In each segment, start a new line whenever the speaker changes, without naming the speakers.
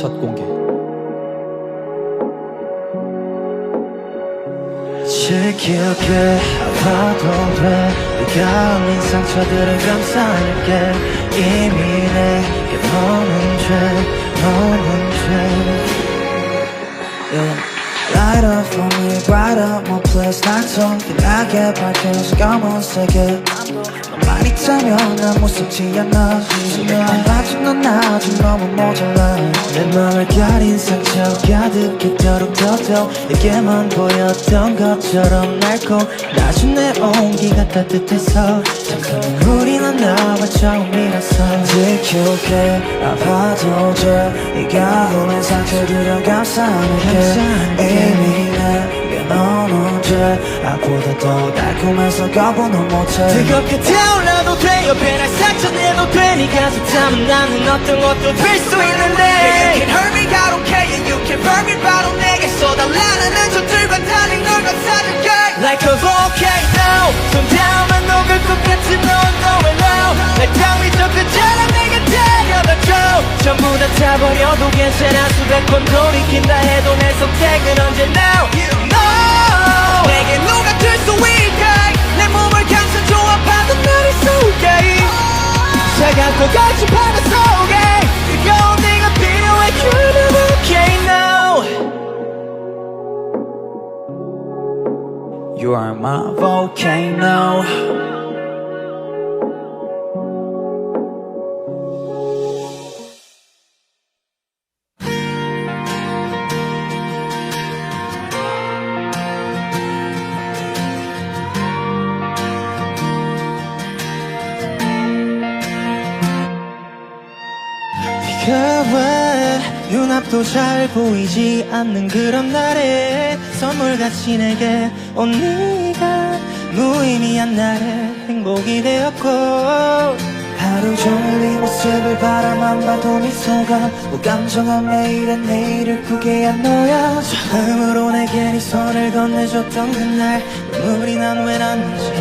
첫 공개.
지겹게 아파도 돼 네가 흘린 상처들을 감싸낼게 이미 내게 너는 죄 Light up for me, bright up my place 나처럼 빛나게 밝혀서 검은 세계 너만 있다면 난 무섭지 않아 수면만 봐준 넌 아직 너무 모자라 내 맘을 가린 상처 가득했도록 더더 내게만 보였던 것처럼 낡고 낮은 내 온기가 따뜻해서 잠깐만 우리 넌 나와 처음이라서 지켜게 아파도 돼 네가 흘린 상처들을 감싸낼게 이미 내게 너는 죄 아보다 더 달콤해서 거부는 못해 뜨겁게 타올라도 돼 옆에 날 상처내도 돼 네 가슴 탐은 나는 어떤 것도 될 수 있는데 You can hurt me, I don't care You can burn me, 바로 내게 쏟아나는 눈초들과 달린 널 감싸줄게 Like a volcano 손 닿으면 녹을 것 같은 넌 nowhere now 날 탕위 좁혀져라 내게 데려다줘 전부 다 타버려도 괜찮아 수백 번 돌이킨다 해도 내 선택은 언제나 You know 내게 누가 될 수 있게 내 몸을 감싸줘 아파도 나를 쏘게 차갑고 거친 바다 속에 뜨거운 네가 필요해 You're the volcano You are my volcano 왜 눈앞도 잘 보이지 않는 그런 날에 선물같이 내게 온 네가 무의미한 날에 행복이 되었고 하루 종일 네 모습을 바라만 봐도 미소가 무감정한 매일의 내일을 꾸게 한 너야 처음으로 내게 네 손을 건네줬던 그날 눈물이 난 왜 났는지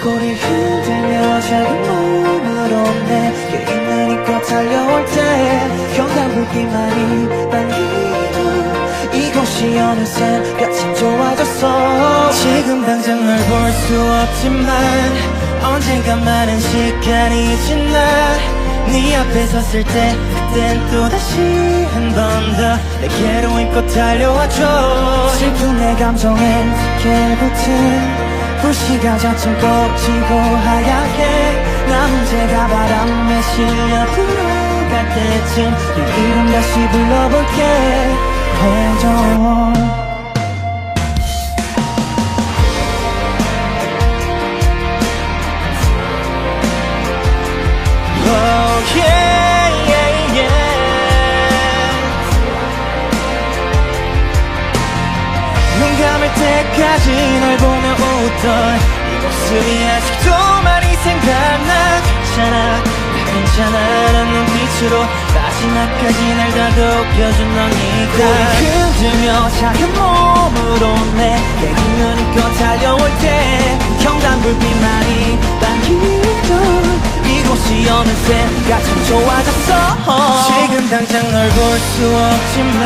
꼬리 흔들며 작은 몸으로 내게 있는 입고 달려올 때 경관불빛만이 당기고 이곳이 어느새 참 좋아졌어 지금 당장 널 볼 수 없지만 언젠가 많은 시간이 지나 네 앞에 섰을 때 그땐 또다시 한 번 더 내게로 입고 달려와줘 슬픈 내 감정에 깊게 붙은 불씨가 자꾸 꺼지고 하얗게 나 혼자가 바람에 실려 불어갈 때쯤 네 이름 다시 불러볼게 Hold on Oh yeah, yeah, yeah. 눈 감을 때까지 널 보며 웃던 이 모습이 아직도 많이 생각나 괜찮아 라는 눈빛으로 마지막까지 날 다독여준 너니까 꼬리 흔들며 작은 몸으로 내게 있는 입고 달려올 때 경단불빛만이 당기던 이곳이 어느새 참 좋아졌어 지금 당장 널 볼 수 없지만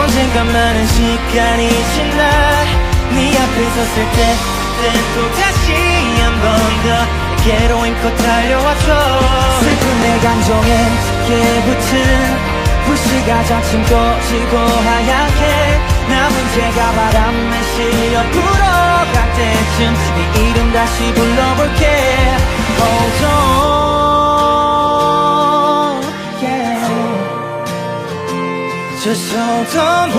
언젠가 많은 시간이 지나 네 앞에 섰을 때 그땐 또다시 한 번 더 내게로 힘껏 달려와줘 슬픈 내 감정에 깊게 붙은 불씨가 자칫 꺼지고 하얗게 나 문제가 바람에 실려 불어갈 때쯤 네 이름 다시 불러볼게 Hold on yeah. Just hold on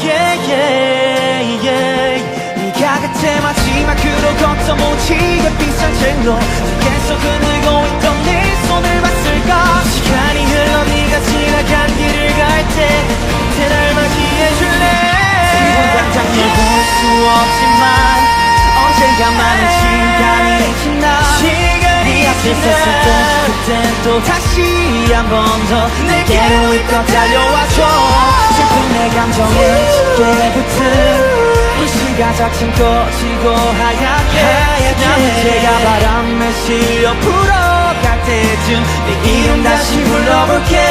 yeah, yeah, yeah. 네가 그때 마지막으로 걷던 무지개 빈 산책로 계속 흔들고 있던 네 손을 봤을까 시간이 흘러 네가 지나간 길을 갈 때 그때 날 맞이해줄래 지금 당장 널 볼 수 없지만 언젠가 많은 시간이 지나 네 앞에 섰을 때 그땐 또 다시 한 번 더 내게로 이끌어 달려와줘 슬픈 내 감정에 깊게 붙은 불씨가 자칫 꺼지고 하얗게 나 문제가 바람에 실려 불어갈 때쯤 네 이름 다시 불러볼게